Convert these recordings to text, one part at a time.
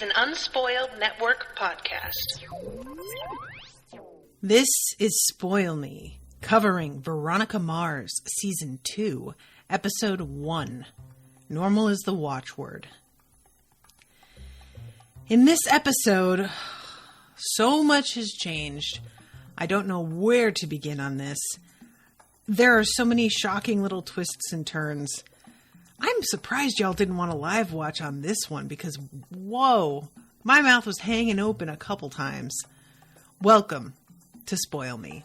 an Unspoiled Network podcast. This is Spoil Me, covering Veronica Mars, Season 2, Episode 1. Normal is the watchword. In this episode, so much has changed. I don't know where to begin on this. There are so many shocking little twists and turns. I'm surprised y'all didn't want to live watch on this one because, whoa, my mouth was hanging open a couple times. Welcome to Spoil Me.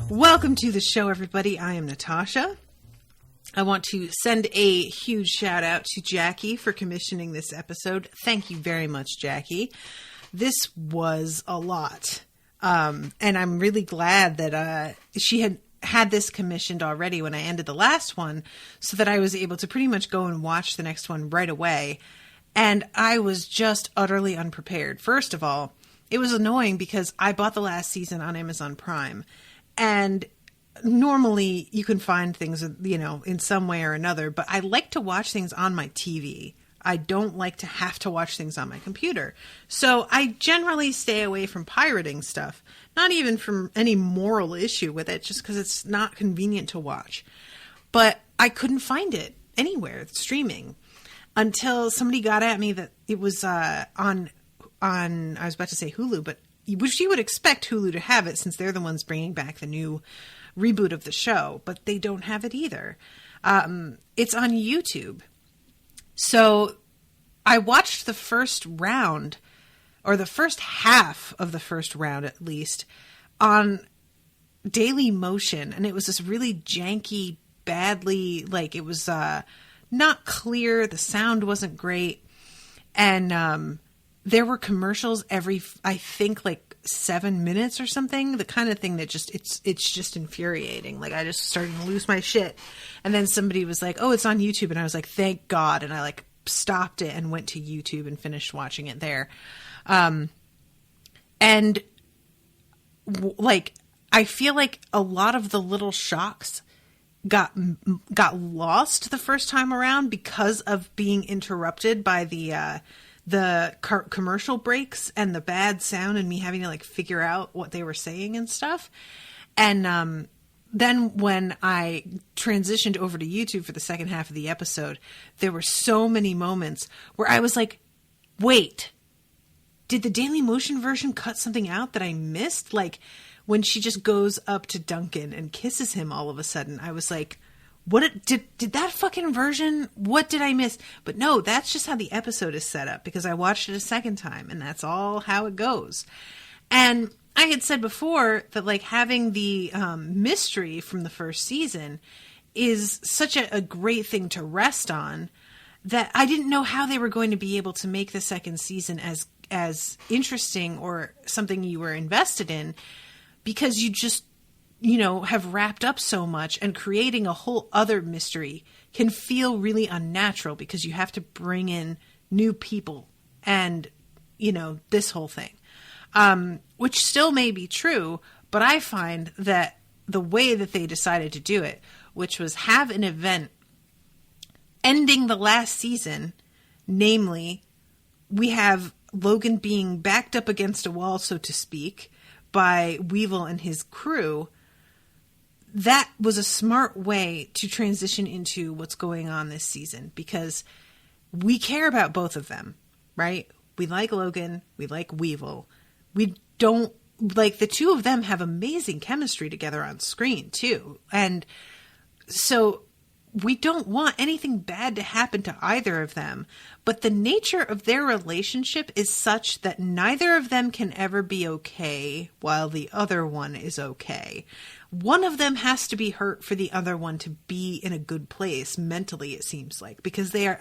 Welcome to the show, everybody. I am Natasha. I want to send a huge shout out to Jackie for commissioning this episode. Thank you very much, Jackie. This was a lot. And I'm really glad that she had this commissioned already when I ended the last one, so that I was able to pretty much go and watch the next one right away. And I was just utterly unprepared. First of all, it was annoying because I bought the last season on Amazon Prime. And normally you can find things, in some way or another, but I like to watch things on my TV. I don't like to have to watch things on my computer. So I generally stay away from pirating stuff, not even from any moral issue with it, just because it's not convenient to watch. But I couldn't find it anywhere streaming until somebody got at me that it was on, I was about to say Hulu, but which you would expect Hulu to have it since they're the ones bringing back the new reboot of the show, but they don't have it either. It's on YouTube. So I watched the first round, or the first half of the first round at least, on Daily Motion, and it was this really janky, badly, it was not clear, the sound wasn't great, and there were commercials every, I think, 7 minutes or something. The kind of thing that it's just infuriating. I just started to lose my shit. And then somebody was like, "Oh, it's on YouTube," and I was like, "Thank God!" And I stopped it and went to YouTube and finished watching it there. I feel like a lot of the little shocks got lost the first time around because of being interrupted by the commercial breaks and the bad sound and me having to figure out what they were saying and stuff. And then when I transitioned over to YouTube for the second half of the episode, there were so many moments where I was like, wait, did the Daily Motion version cut something out that I missed? When she just goes up to Duncan and kisses him all of a sudden, I was like, what did that fucking version? What did I miss? But no, that's just how the episode is set up because I watched it a second time and that's all how it goes. And I had said before that having the mystery from the first season is such a great thing to rest on that I didn't know how they were going to be able to make the second season as interesting or something you were invested in, because you just have wrapped up so much, and creating a whole other mystery can feel really unnatural because you have to bring in new people and, this whole thing, which still may be true, but I find that the way that they decided to do it, which was have an event ending the last season, namely, we have Logan being backed up against a wall, so to speak, by Weevil and his crew. That was a smart way to transition into what's going on this season, because we care about both of them, right? We like Logan. We like Weevil. We don't the two of them have amazing chemistry together on screen too. And so we don't want anything bad to happen to either of them, but the nature of their relationship is such that neither of them can ever be okay while the other one is okay. One of them has to be hurt for the other one to be in a good place mentally, it seems like, because they're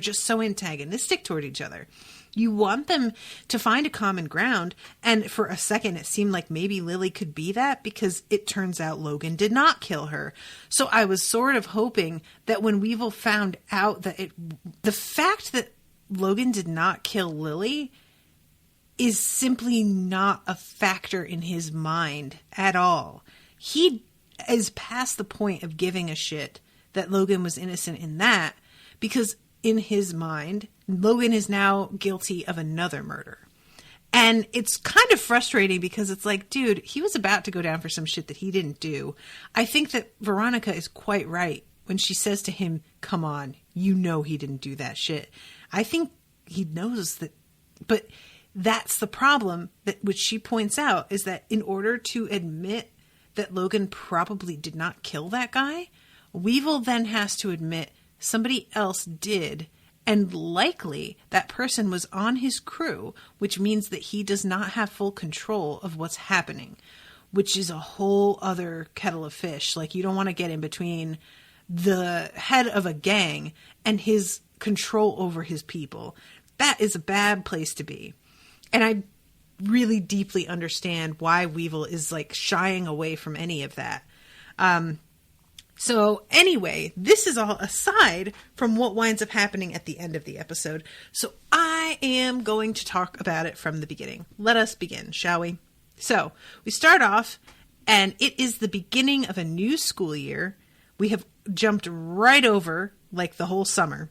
just so antagonistic toward each other. You want them to find a common ground, and for a second it seemed like maybe Lily could be that, because it turns out Logan did not kill her. So I was sort of hoping that when Weevil found out that the fact that Logan did not kill Lily is simply not a factor in his mind at all. He is past the point of giving a shit that Logan was innocent in that, because in his mind, Logan is now guilty of another murder. And it's kind of frustrating because it's like, dude, he was about to go down for some shit that he didn't do. I think that Veronica is quite right when she says to him, come on, you know he didn't do that shit. I think he knows that, but that's the problem, that which she points out, is that in order to admit that Logan probably did not kill that guy, Weevil then has to admit somebody else did, and likely that person was on his crew, which means that he does not have full control of what's happening, which is a whole other kettle of fish. Like, you don't want to get in between the head of a gang and his control over his people. That is a bad place to be. And I really deeply understand why Weevil is like shying away from any of that. So anyway, this is all aside from what winds up happening at the end of the episode. So I am going to talk about it from the beginning. Let us begin, shall we? So we start off, and it is the beginning of a new school year. We have jumped right over like the whole summer.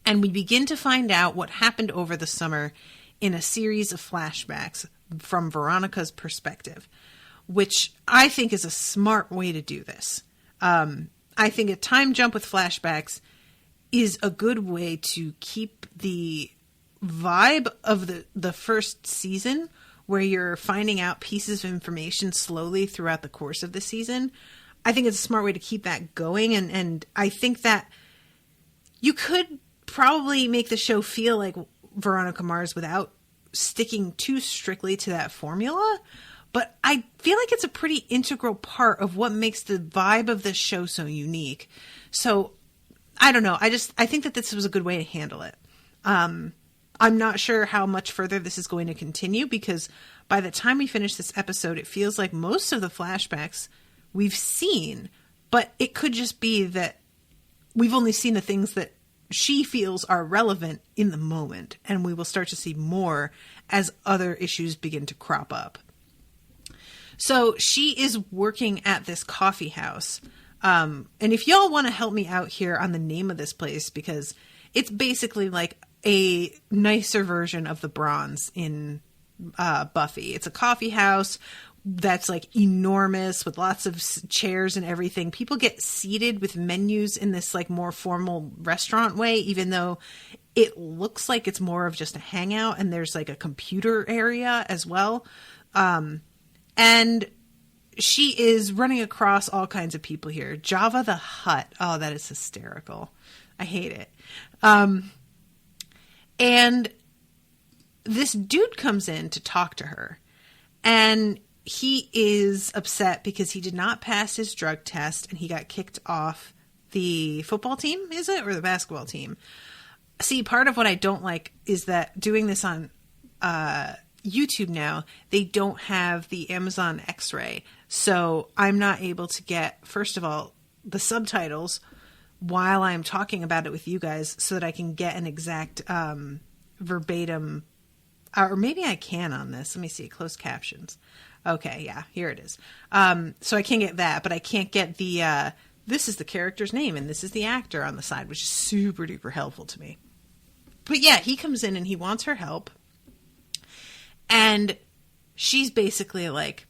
And we begin to find out what happened over the summer in a series of flashbacks from Veronica's perspective, which I think is a smart way to do this. I think a time jump with flashbacks is a good way to keep the vibe of the first season, where you're finding out pieces of information slowly throughout the course of the season. I think it's a smart way to keep that going. And I think that you could probably make the show feel like Veronica Mars without sticking too strictly to that formula. But I feel like it's a pretty integral part of what makes the vibe of this show so unique. So I don't know. I think that this was a good way to handle it. I'm not sure how much further this is going to continue, because by the time we finish this episode, it feels like most of the flashbacks we've seen, but it could just be that we've only seen the things that she feels are relevant in the moment, and we will start to see more as other issues begin to crop up. So she is working at this coffee house. And if y'all want to help me out here on the name of this place, because it's basically like a nicer version of the Bronze in Buffy. It's a coffee house that's like enormous with lots of chairs and everything. People get seated with menus in this like more formal restaurant way, even though it looks like it's more of just a hangout, and there's like a computer area as well. And she is running across all kinds of people here. Java the Hutt. Oh, that is hysterical. I hate it. And this dude comes in to talk to her. And he is upset because he did not pass his drug test and he got kicked off the football team, is it? Or the basketball team? See, part of what I don't like is that doing this on YouTube now, they don't have the Amazon X-ray. So I'm not able to get, first of all, the subtitles while I'm talking about it with you guys, so that I can get an exact verbatim, or maybe I can on this. Let me see, closed captions. Okay, yeah, here it is. So I can get that, but I can't get the, this is the character's name and this is the actor on the side, which is super duper helpful to me. But yeah, he comes in and he wants her help. And she's basically like,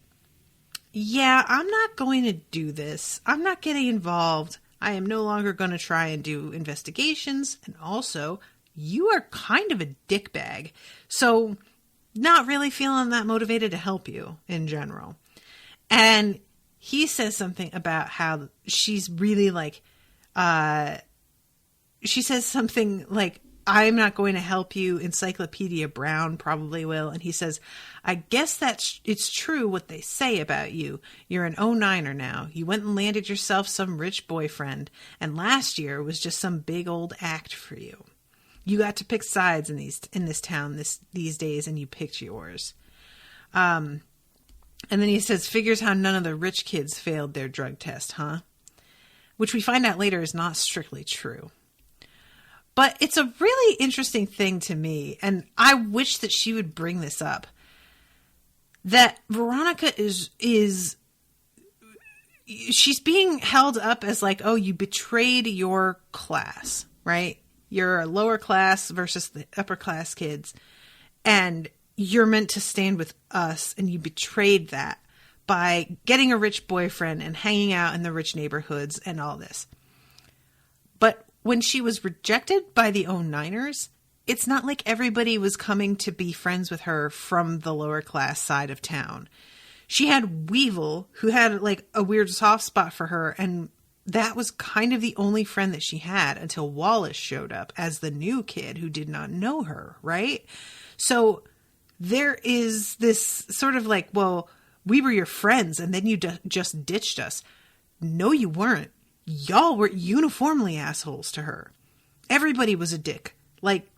yeah, I'm not going to do this. I'm not getting involved. I am no longer going to try and do investigations. And also, you are kind of a dickbag. So not really feeling that motivated to help you in general. And he says something about how she's really like, she says something like, I'm not going to help you. Encyclopedia Brown probably will. And he says, I guess it's true what they say about you. You're an 09er now. You went and landed yourself some rich boyfriend. And last year was just some big old act for you. You got to pick sides in this town these days, and you picked yours. And then he says, figures how none of the rich kids failed their drug test, huh? Which we find out later is not strictly true. But it's a really interesting thing to me, and I wish that she would bring this up. That Veronica she's being held up as like, oh, you betrayed your class, right? You're a lower class versus the upper class kids, and you're meant to stand with us, and you betrayed that by getting a rich boyfriend and hanging out in the rich neighborhoods and all this. But when she was rejected by the 09ers, it's not like everybody was coming to be friends with her from the lower class side of town. She had Weevil, who had like a weird soft spot for her, and that was kind of the only friend that she had until Wallace showed up as the new kid who did not know her, right? So there is this sort of like, well, we were your friends and then you just ditched us. No, you weren't. Y'all were uniformly assholes to her. Everybody was a dick. Like,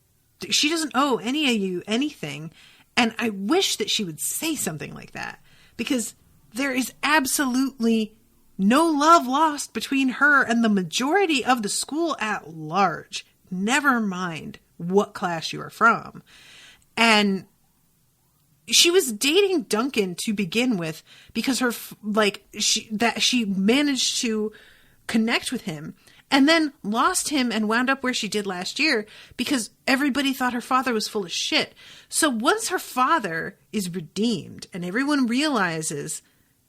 she doesn't owe any of you anything. And I wish that she would say something like that, because there is absolutely no love lost between her and the majority of the school at large. Never mind what class you are from. And she was dating Duncan to begin with because she managed to connect with him, and then lost him and wound up where she did last year because everybody thought her father was full of shit. So once her father is redeemed and everyone realizes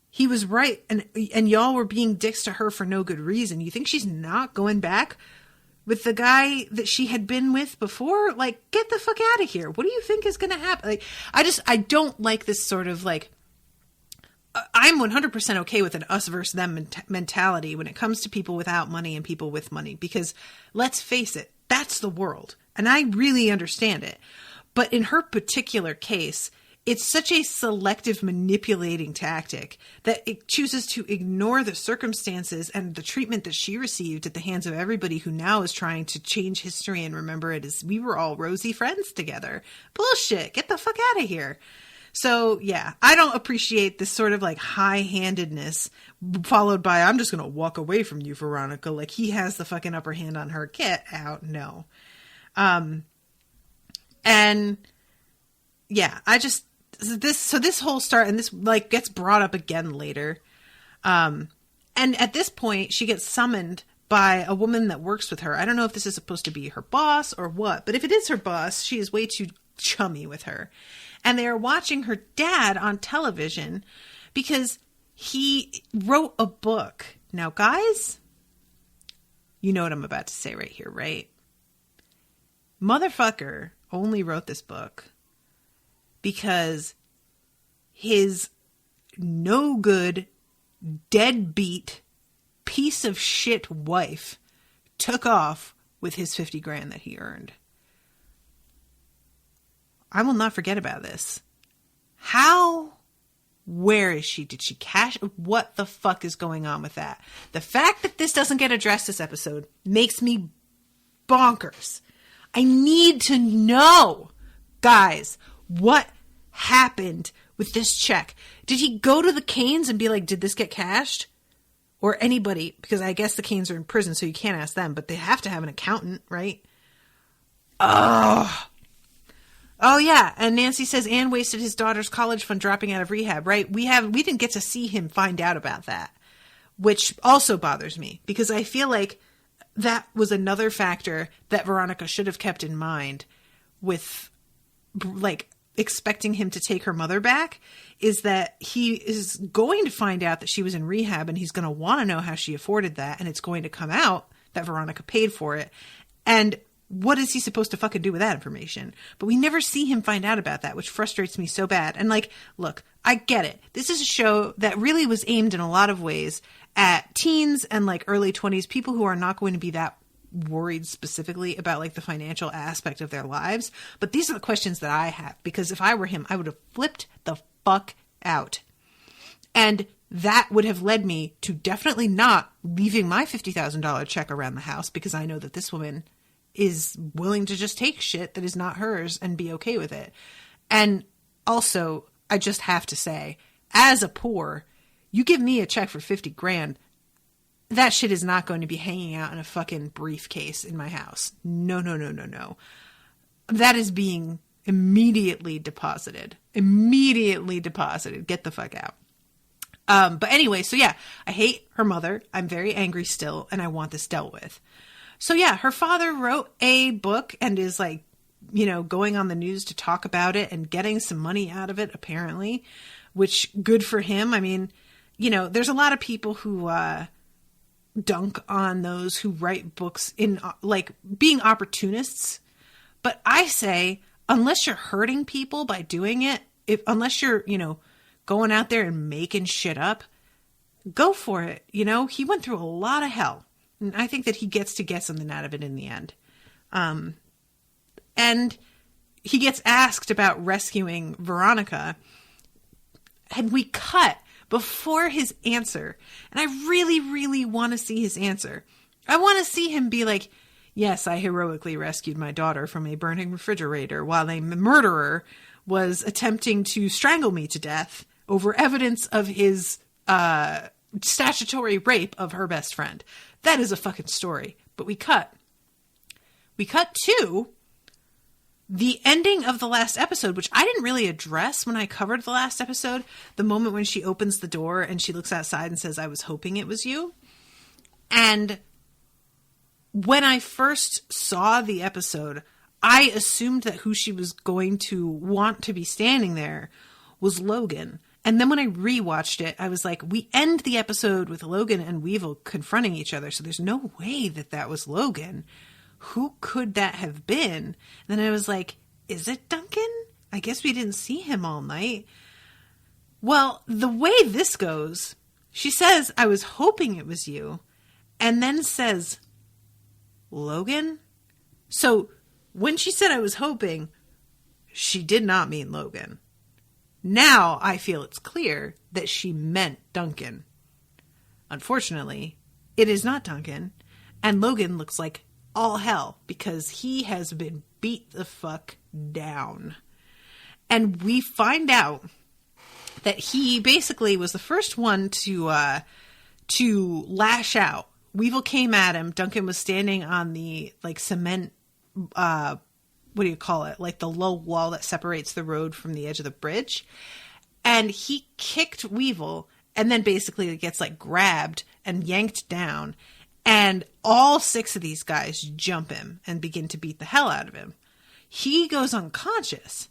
he was right and y'all were being dicks to her for no good reason, you think she's not going back with the guy that she had been with before? Like, get the fuck out of here. What do you think is going to happen? Like, I don't like this sort of like, I'm 100% okay with an us versus them mentality when it comes to people without money and people with money, because let's face it, that's the world. And I really understand it. But in her particular case, it's such a selective manipulating tactic that it chooses to ignore the circumstances and the treatment that she received at the hands of everybody who now is trying to change history and remember it as we were all rosy friends together. Bullshit. Get the fuck out of here. So, yeah, I don't appreciate this sort of like high-handedness followed by, I'm just going to walk away from you, Veronica. Like, he has the fucking upper hand on her. Get out. No. And yeah, this whole start, and this like gets brought up again later. And at this point she gets summoned by a woman that works with her. I don't know if this is supposed to be her boss or what, but if it is her boss, she is way too chummy with her. And they are watching her dad on television because he wrote a book. Now, guys, you know what I'm about to say right here, right? Motherfucker only wrote this book because his no good, deadbeat, piece of shit wife took off with his $50,000 that he earned. I will not forget about this. Where is she? Did she cash? What the fuck is going on with that? The fact that this doesn't get addressed this episode makes me bonkers. I need to know, guys, what happened with this check. Did he go to the Canes and be like, did this get cashed? Or anybody, because I guess the Canes are in prison, so you can't ask them, but they have to have an accountant, right? Oh, yeah. And Nancy says Ann wasted his daughter's college fund dropping out of rehab, right? We didn't get to see him find out about that, which also bothers me because I feel like that was another factor that Veronica should have kept in mind with like expecting him to take her mother back, is that he is going to find out that she was in rehab and he's going to want to know how she afforded that. And it's going to come out that Veronica paid for it. And what is he supposed to fucking do with that information? But we never see him find out about that, which frustrates me so bad. And like, look, I get it. This is a show that really was aimed in a lot of ways at teens and like early 20s, people who are not going to be that worried specifically about like the financial aspect of their lives. But these are the questions that I have, because if I were him, I would have flipped the fuck out. And that would have led me to definitely not leaving my $50,000 check around the house, because I know that this woman is willing to just take shit that is not hers and be okay with it. And also, I just have to say, as a poor, you give me a check for $50,000, that shit is not going to be hanging out in a fucking briefcase in my house. No, no, no, no, no. That is being immediately deposited. Immediately deposited. Get the fuck out. But anyway, so yeah, I hate her mother. I'm very angry still, and I want this dealt with. So yeah, her father wrote a book and is like, you know, going on the news to talk about it and getting some money out of it, apparently, which good for him. I mean, you know, there's a lot of people who dunk on those who write books in like being opportunists. But I say, unless you're hurting people by doing it, unless you're, you know, going out there and making shit up, go for it. You know, he went through a lot of hell. And I think that he gets to get something out of it in the end. And he gets asked about rescuing Veronica. And we cut before his answer. And I really, really want to see his answer. I want to see him be like, yes, I heroically rescued my daughter from a burning refrigerator while a murderer was attempting to strangle me to death over evidence of his statutory rape of her best friend. That is a fucking story. But we cut. We cut to the ending of the last episode, which I didn't really address when I covered the last episode. The moment when she opens the door and she looks outside and says, "I was hoping it was you." And when I first saw the episode, I assumed that who she was going to want to be standing there was Logan. And then when I rewatched it, I was like, we end the episode with Logan and Weevil confronting each other. So there's no way that that was Logan. Who could that have been? And then I was like, is it Duncan? I guess we didn't see him all night. Well, the way this goes, she says, "I was hoping it was you," and then says, "Logan?" So when she said "I was hoping," she did not mean Logan. Now I feel it's clear that she meant Duncan. Unfortunately, it is not Duncan, and Logan looks like all hell because he has been beat the fuck down. And we find out that he basically was the first one to lash out. Weevil came at him. Duncan was standing on the like cement, what do you call it? Like the low wall that separates the road from the edge of the bridge. And he kicked Weevil and then basically gets like grabbed and yanked down. And all 6 of these guys jump him and begin to beat the hell out of him. He goes unconscious.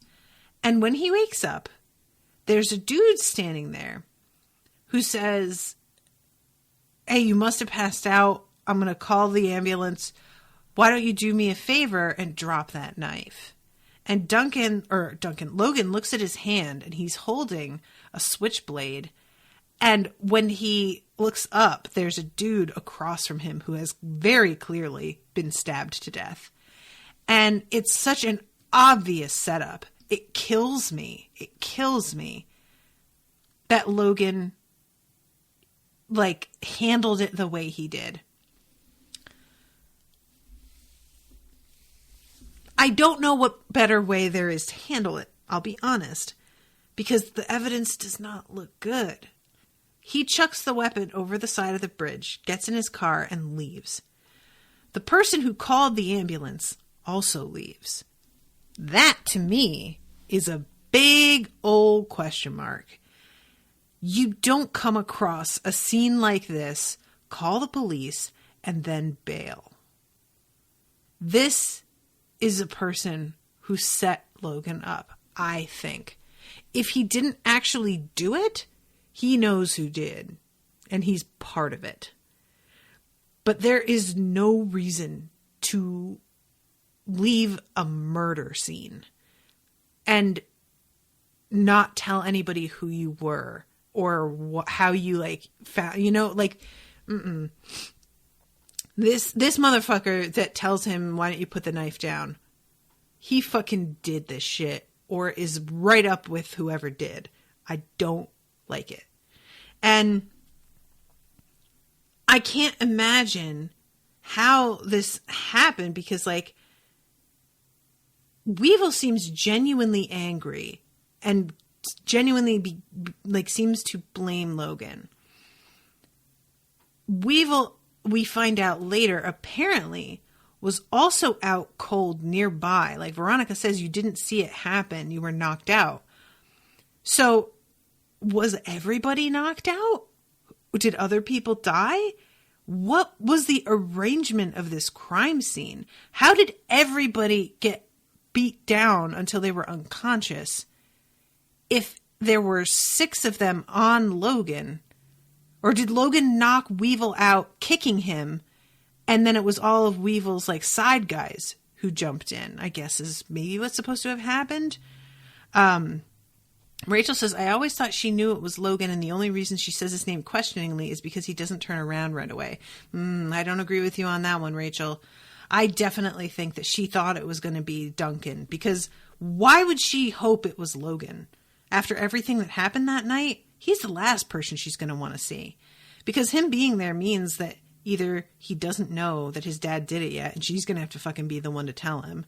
And when he wakes up, there's a dude standing there who says, "Hey, you must have passed out. I'm going to call the ambulance. Why don't you do me a favor and drop that knife?" And Logan looks at his hand and he's holding a switchblade. And when he looks up, there's a dude across from him who has very clearly been stabbed to death. And it's such an obvious setup. It kills me. It kills me that Logan like handled it the way he did. I don't know what better way there is to handle it, I'll be honest, because the evidence does not look good. He chucks the weapon over the side of the bridge, gets in his car, and leaves. The person who called the ambulance also leaves. That, to me, is a big old question mark. You don't come across a scene like this, call the police, and then bail. This is a person who set Logan up, I think. If he didn't actually do it, he knows who did, and he's part of it. But there is no reason to leave a murder scene and not tell anybody who you were or how you like found, you know, like, This motherfucker that tells him, "Why don't you put the knife down?" He fucking did this shit or is right up with whoever did. I don't like it. And I can't imagine how this happened because, like, Weevil seems genuinely angry and genuinely seems to blame Logan. Weevil, we find out later, apparently was also out cold nearby. Like Veronica says, you didn't see it happen. You were knocked out. So was everybody knocked out? Did other people die? What was the arrangement of this crime scene? How did everybody get beat down until they were unconscious? If there were 6 of them on Logan, or did Logan knock Weevil out, kicking him, and then it was all of Weevil's like side guys who jumped in, I guess is maybe what's supposed to have happened. Rachel says, I always thought she knew it was Logan, and the only reason she says his name questioningly is because he doesn't turn around right away. I don't agree with you on that one, Rachel. I definitely think that she thought it was going to be Duncan, because why would she hope it was Logan? After everything that happened that night, he's the last person she's going to want to see. Because him being there means that either he doesn't know that his dad did it yet, and she's going to have to fucking be the one to tell him,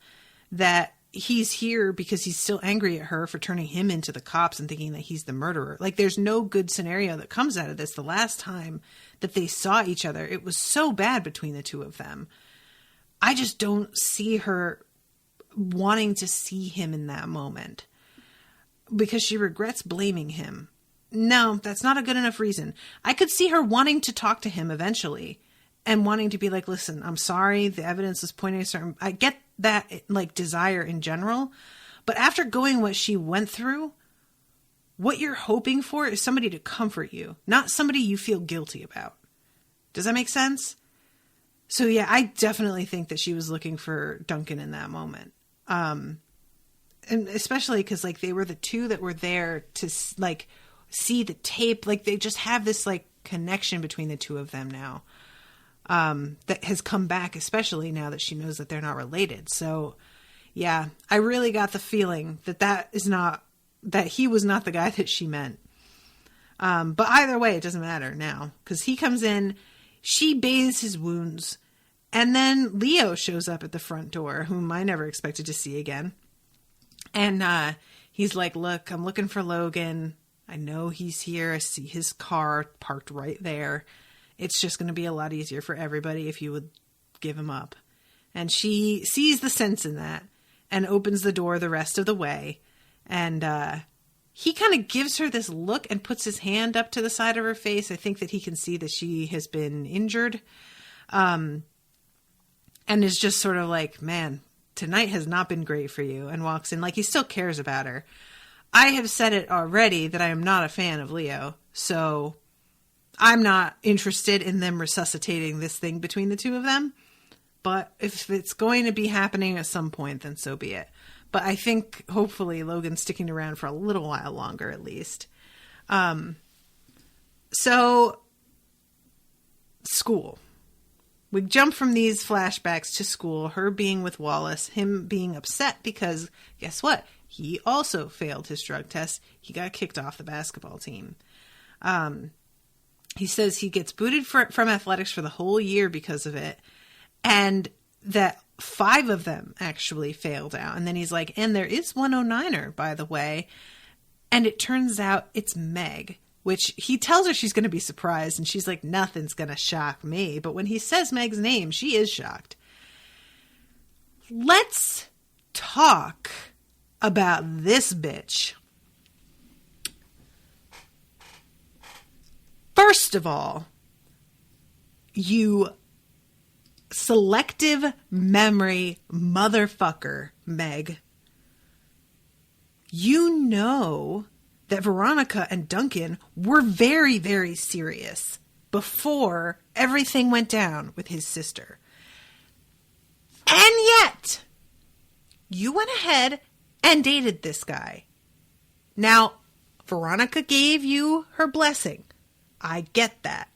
that he's here because he's still angry at her for turning him into the cops and thinking that he's the murderer. Like, there's no good scenario that comes out of this. The last time that they saw each other, it was so bad between the two of them. I just don't see her wanting to see him in that moment because she regrets blaming him. No, that's not a good enough reason. I could see her wanting to talk to him eventually and wanting to be like, listen, I'm sorry, the evidence is pointing a certain... I get that, like, desire in general, but after going what she went through, what you're hoping for is somebody to comfort you, not somebody you feel guilty about. Does that make sense? So yeah, I definitely think that she was looking for Duncan in that moment. And especially because, like, they were the two that were there to, like, see the tape. Like, they just have this, like, connection between the two of them now. That has come back, especially now that she knows that they're not related. So yeah, I really got the feeling that he was not the guy that she meant. But either way, it doesn't matter now, because he comes in, she bathes his wounds, and then Leo shows up at the front door, whom I never expected to see again. And, he's like, look, I'm looking for Logan. I know he's here. I see his car parked right there. It's just going to be a lot easier for everybody if you would give him up. And she sees the sense in that and opens the door the rest of the way. And he kind of gives her this look and puts his hand up to the side of her face. I think that he can see that she has been injured. And is just sort of like, man, tonight has not been great for you. And walks in like he still cares about her. I have said it already that I am not a fan of Leo. So I'm not interested in them resuscitating this thing between the two of them. But if it's going to be happening at some point, then so be it. But I think hopefully Logan's sticking around for a little while longer at least. So school. We jump from these flashbacks to school, her being with Wallace, him being upset because guess what? He also failed his drug test. He got kicked off the basketball team. He says he gets booted from athletics for the whole year because of it. And that 5 of them actually failed out. And then he's like, and there is 109er, by the way. And it turns out it's Meg, which he tells her she's going to be surprised. And she's like, nothing's going to shock me. But when he says Meg's name, she is shocked. Let's talk about this bitch. First of all, you selective memory motherfucker, Meg. You know that Veronica and Duncan were very, very serious before everything went down with his sister. And yet, you went ahead and dated this guy. Now, Veronica gave you her blessing. I get that.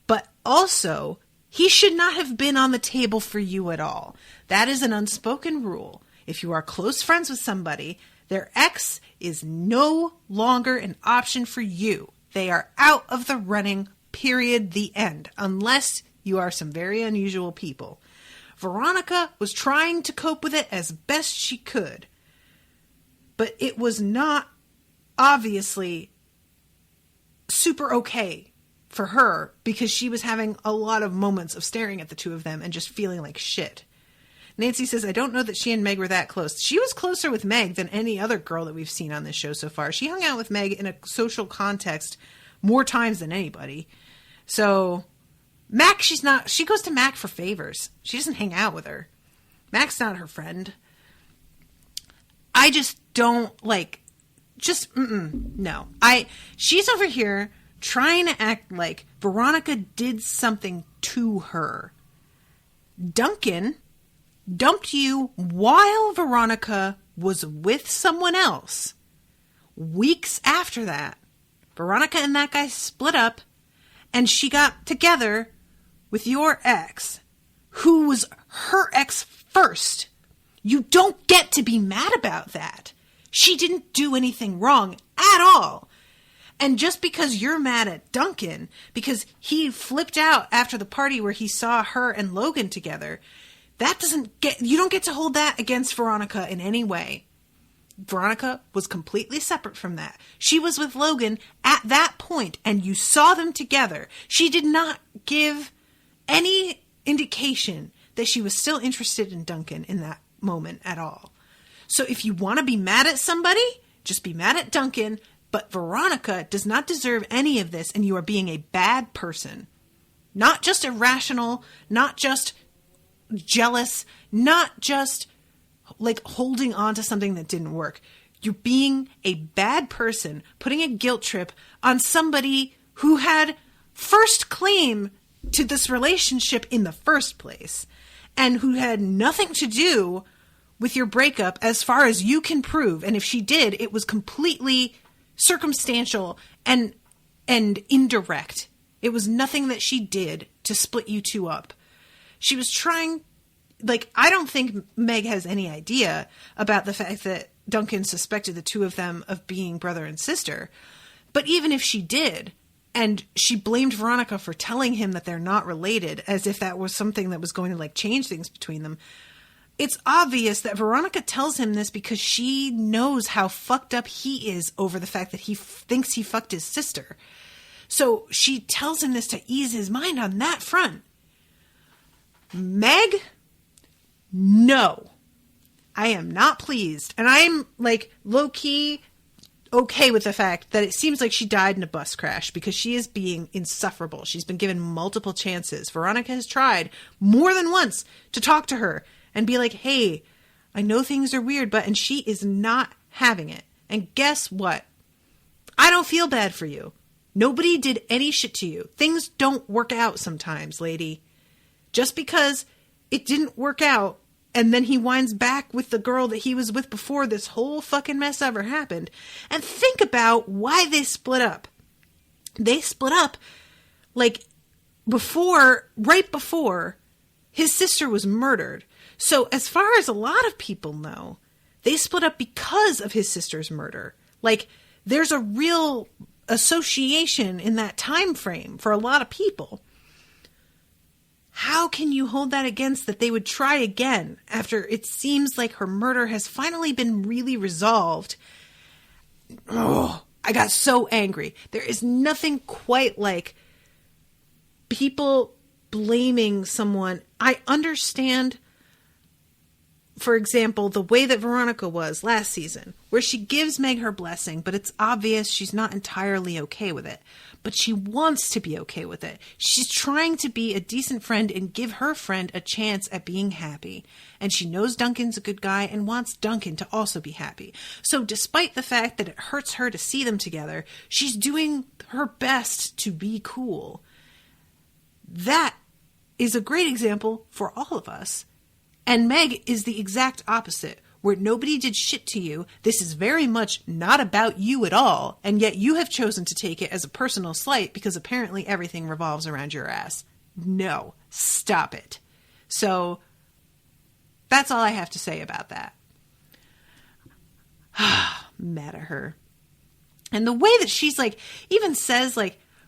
But also, he should not have been on the table for you at all. That is an unspoken rule. If you are close friends with somebody, their ex is no longer an option for you. They are out of the running, period, the end. Unless you are some very unusual people. Veronica was trying to cope with it as best she could. But it was not obviously super okay for her because she was having a lot of moments of staring at the two of them and just feeling like shit. Nancy says, I don't know that she and Meg were that close. She was closer with Meg than any other girl that we've seen on this show so far. She hung out with Meg in a social context more times than anybody. So Mac, she goes to Mac for favors. She doesn't hang out with her. Mac's not her friend. I just don't no. She's over here trying to act like Veronica did something to her. Duncan dumped you while Veronica was with someone else. Weeks after that, Veronica and that guy split up, and she got together with your ex, who was her ex first. You don't get to be mad about that. She didn't do anything wrong at all. And just because you're mad at Duncan, because he flipped out after the party where he saw her and Logan together, you don't get to hold that against Veronica in any way. Veronica was completely separate from that. She was with Logan at that point, and you saw them together. She did not give any indication that she was still interested in Duncan in that moment at all. So if you want to be mad at somebody, just be mad at Duncan. But Veronica does not deserve any of this, and you are being a bad person. Not just irrational, not just jealous, not just like holding on to something that didn't work. You're being a bad person, putting a guilt trip on somebody who had first claim to this relationship in the first place, and who had nothing to do with your breakup as far as you can prove. And if she did, it was completely circumstantial and indirect. It was nothing that she did to split you two up. She was trying, I don't think Meg has any idea about the fact that Duncan suspected the two of them of being brother and sister. But even if she did, and she blamed Veronica for telling him that they're not related, as if that was something that was going to change things between them, it's obvious that Veronica tells him this because she knows how fucked up he is over the fact that he thinks he fucked his sister. So she tells him this to ease his mind on that front. Meg, no. I am not pleased. And I'm low-key okay with the fact that it seems like she died in a bus crash because she is being insufferable. She's been given multiple chances. Veronica has tried more than once to talk to her and be like, hey, I know things are weird, and she is not having it. And guess what? I don't feel bad for you. Nobody did any shit to you. Things don't work out sometimes, lady. Just because it didn't work out and then he winds back with the girl that he was with before this whole fucking mess ever happened. And think about why they split up. They split up right before his sister was murdered. So as far as a lot of people know, they split up because of his sister's murder. There's a real association in that time frame for a lot of people. How can you hold that against that they would try again after it seems like her murder has finally been really resolved? Oh, I got so angry. There is nothing quite like people blaming someone. I understand, for example, the way that Veronica was last season, where she gives Meg her blessing, but it's obvious she's not entirely okay with it. But she wants to be okay with it. She's trying to be a decent friend and give her friend a chance at being happy. And she knows Duncan's a good guy and wants Duncan to also be happy. So despite the fact that it hurts her to see them together, she's doing her best to be cool. That is a great example for all of us. And Meg is the exact opposite, where nobody did shit to you. This is very much not about you at all, and yet you have chosen to take it as a personal slight because apparently everything revolves around your ass. No, stop it. So that's all I have to say about that. Mad at her. And the way that she's even says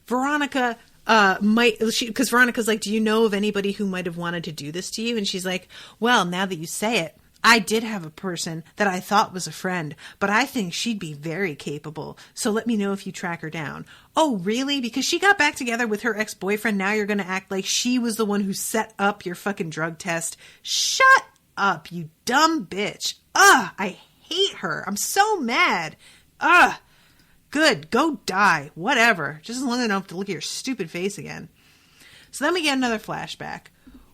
Veronica because Veronica's do you know of anybody who might have wanted to do this to you? And she's like, well, now that you say it, I did have a person that I thought was a friend, but I think she'd be very capable. So let me know if you track her down. Oh, really? Because she got back together with her ex-boyfriend. Now you're going to act like she was the one who set up your fucking drug test. Shut up, you dumb bitch. Ugh, I hate her. I'm so mad. Ugh. Good. Go die. Whatever. Just as long as I don't have to look at your stupid face again. So then we get another flashback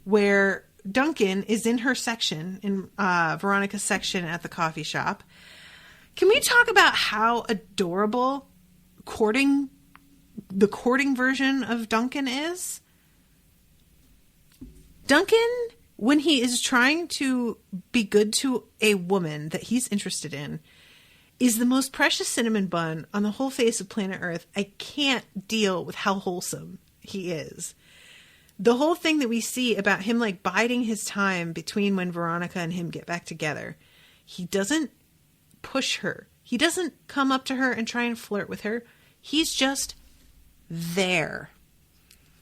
where Duncan is in her section, in Veronica's section at the coffee shop. Can we talk about how adorable the courting version of Duncan is? Duncan, when he is trying to be good to a woman that he's interested in, is the most precious cinnamon bun on the whole face of planet Earth. I can't deal with how wholesome he is. The whole thing that we see about him like biding his time between when Veronica and him get back together, he doesn't push her. He doesn't come up to her and try and flirt with her. He's just there.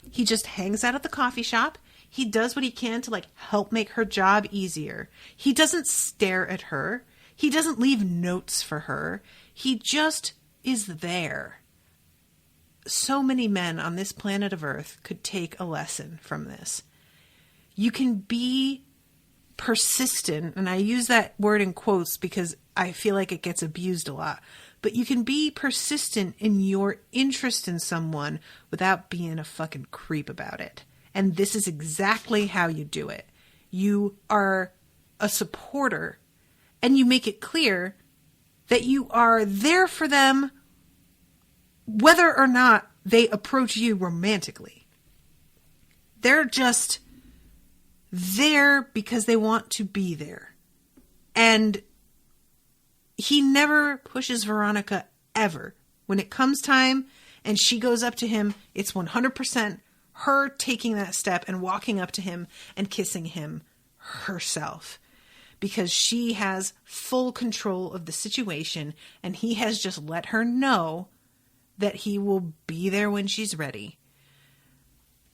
He just hangs out at the coffee shop. He does what he can to like help make her job easier. He doesn't stare at her. He doesn't leave notes for her. He just is there. So many men on this planet of Earth could take a lesson from this. You can be persistent, and I use that word in quotes because I feel like it gets abused a lot, but you can be persistent in your interest in someone without being a fucking creep about it. And this is exactly how you do it. You are a supporter, and you make it clear that you are there for them whether or not they approach you romantically. They're just there because they want to be there. And he never pushes Veronica ever. When it comes time and she goes up to him, it's 100% her taking that step and walking up to him and kissing him herself. Because she has full control of the situation and he has just let her know that he will be there when she's ready.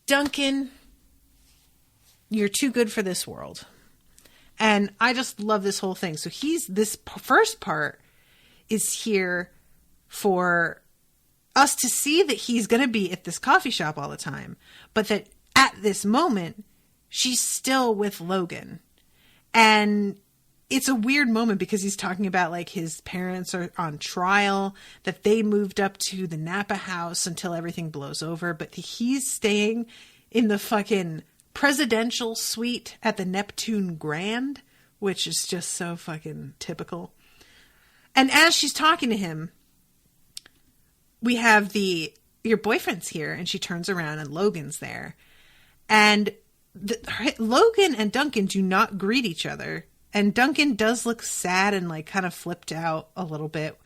Duncan, you're too good for this world. And I just love this whole thing. So this first part is here for us to see that he's going to be at this coffee shop all the time. But that at this moment, she's still with Logan. And it's a weird moment because he's talking about like his parents are on trial, that they moved up to the Napa house until everything blows over. But he's staying in the fucking presidential suite at the Neptune Grand, which is just so fucking typical. And as she's talking to him, we have your boyfriend's here, and she turns around and Logan's there. And Logan and Duncan do not greet each other. And Duncan does look sad and like kind of flipped out a little bit.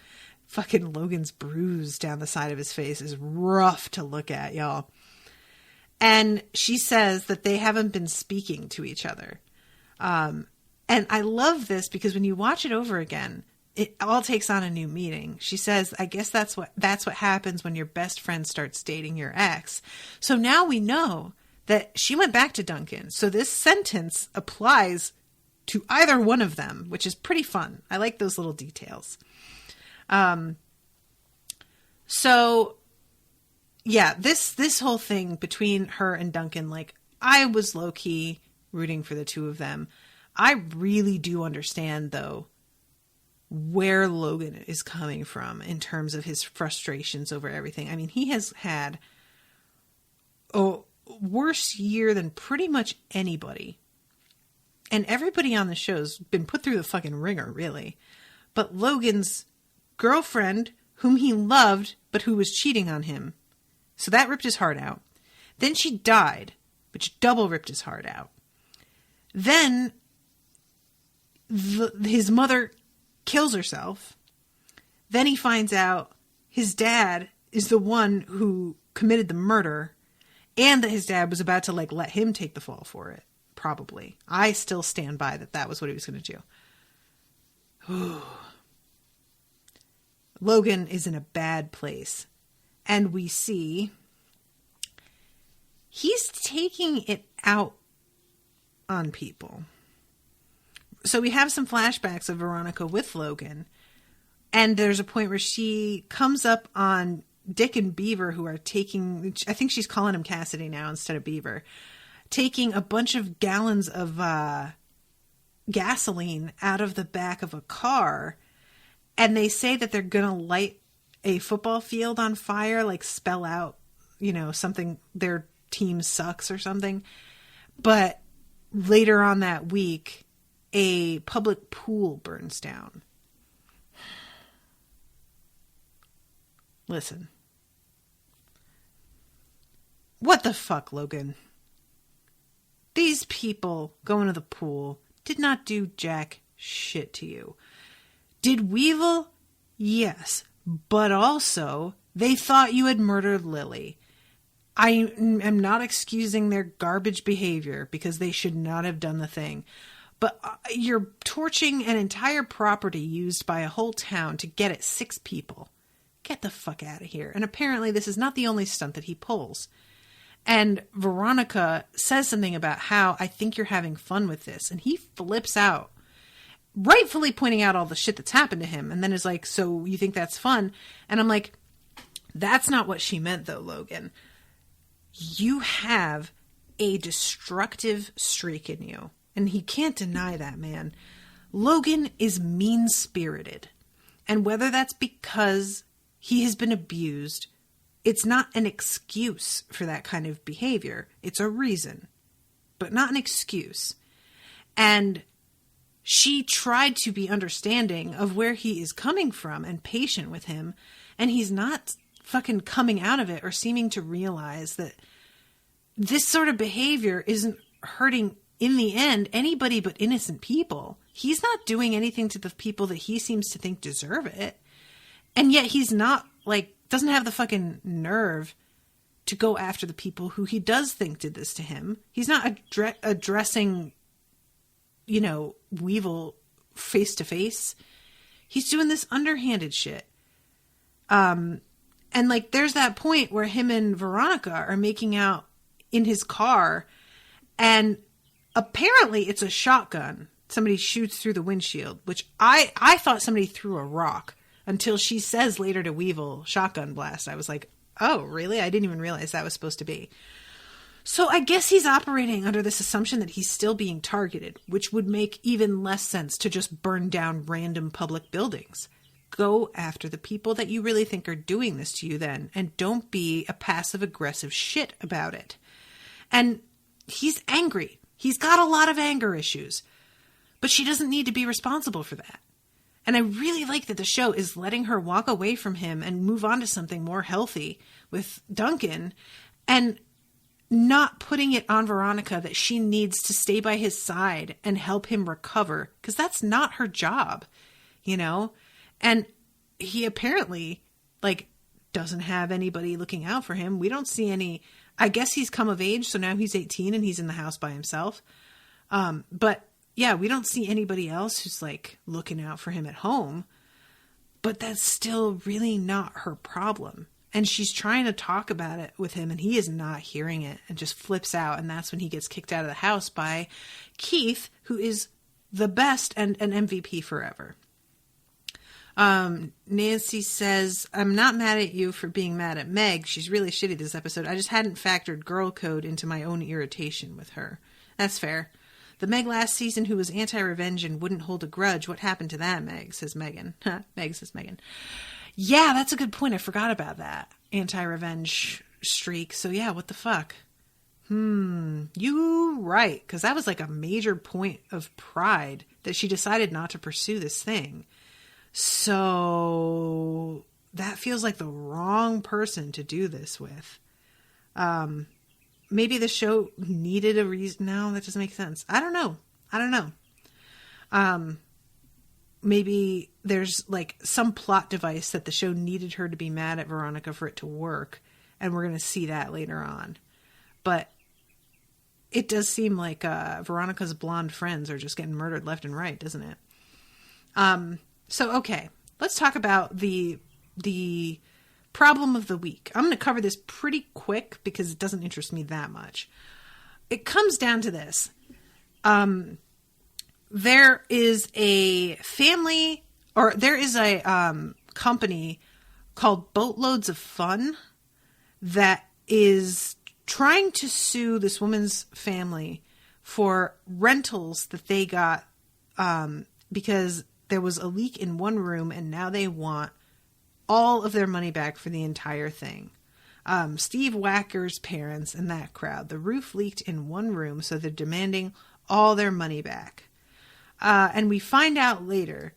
Fucking Logan's bruise down the side of his face is rough to look at, y'all. And she says that they haven't been speaking to each other. And I love this because when you watch it over again, it all takes on a new meaning. She says, I guess that's what happens when your best friend starts dating your ex. So now we know that she went back to Duncan. So this sentence applies to either one of them, which is pretty fun. I like those little details. So yeah, this whole thing between her and Duncan, like I was low key rooting for the two of them. I really do understand though where Logan is coming from in terms of his frustrations over everything. I mean, he has had a worse year than pretty much anybody. And everybody on the show's been put through the fucking ringer, really. But Logan's girlfriend, whom he loved, but who was cheating on him. So that ripped his heart out. Then she died, which double ripped his heart out. Then his mother kills herself. Then he finds out his dad is the one who committed the murder, and that his dad was about to like let him take the fall for it. Probably. I still stand by that was what he was going to do. Logan is in a bad place. And we see he's taking it out on people. So we have some flashbacks of Veronica with Logan. And there's a point where she comes up on Dick and Beaver, who are taking, I think she's calling him Cassidy now instead of Beaver, taking a bunch of gallons of gasoline out of the back of a car. And they say that they're going to light a football field on fire, like spell out, something, their team sucks or something. But later on that week, a public pool burns down. Listen. What the fuck, Logan? These people going to the pool did not do jack shit to you. Did Weevil? Yes. But also, they thought you had murdered Lily. I am not excusing their garbage behavior because they should not have done the thing. But you're torching an entire property used by a whole town to get at 6 people. Get the fuck out of here. And apparently this is not the only stunt that he pulls. And Veronica says something about how, I think you're having fun with this. And he flips out, rightfully pointing out all the shit that's happened to him. And then is like, so you think that's fun? And I'm like, that's not what she meant though, Logan. You have a destructive streak in you. And he can't deny that, man. Logan is mean-spirited. And whether that's because he has been abused, it's not an excuse for that kind of behavior. It's a reason, but not an excuse. And she tried to be understanding of where he is coming from and patient with him. And he's not fucking coming out of it or seeming to realize that this sort of behavior isn't hurting, in the end, anybody but innocent people. He's not doing anything to the people that he seems to think deserve it. And yet he's not, doesn't have the fucking nerve to go after the people who he does think did this to him. He's not addressing, Weevil face to face. He's doing this underhanded shit. And there's that point where him and Veronica are making out in his car, and apparently it's a shotgun. Somebody shoots through the windshield, which I thought somebody threw a rock until she says later to Weevil, shotgun blast. I was like, oh, really? I didn't even realize that was supposed to be. So I guess he's operating under this assumption that he's still being targeted, which would make even less sense to just burn down random public buildings. Go after the people that you really think are doing this to you then, and don't be a passive-aggressive shit about it. And he's angry. He's got a lot of anger issues, but she doesn't need to be responsible for that. And I really like that the show is letting her walk away from him and move on to something more healthy with Duncan, and not putting it on Veronica that she needs to stay by his side and help him recover, because that's not her job, And he apparently, doesn't have anybody looking out for him. We don't see any. I guess he's come of age, so now he's 18 and he's in the house by himself. But yeah, we don't see anybody else who's looking out for him at home. But that's still really not her problem. And she's trying to talk about it with him, and he is not hearing it and just flips out. And that's when he gets kicked out of the house by Keith, who is the best and an MVP forever. Nancy says, I'm not mad at you for being mad at Meg. She's really shitty this episode. I just hadn't factored girl code into my own irritation with her. That's fair. The Meg last season who was anti-revenge and wouldn't hold a grudge. What happened to that, Meg? Says Megan. Meg says Megan. Yeah, that's a good point. I forgot about that anti-revenge streak. So yeah, what the fuck? You right. Because that was a major point of pride that she decided not to pursue this thing. So that feels like the wrong person to do this with. Maybe the show needed a reason. No, that doesn't make sense. I don't know. Maybe there's some plot device that the show needed her to be mad at Veronica for it to work. And we're going to see that later on. But it does seem like Veronica's blonde friends are just getting murdered left and right, doesn't it? So, okay, let's talk about the problem of the week. I'm going to cover this pretty quick because it doesn't interest me that much. It comes down to this. there is a family, or there is a company called Boatloads of Fun that is trying to sue this woman's family for rentals that they got because there was a leak in one room, and now they want all of their money back for the entire thing. Steve Wacker's parents and that crowd. The roof leaked in one room, so they're demanding all their money back. And we find out later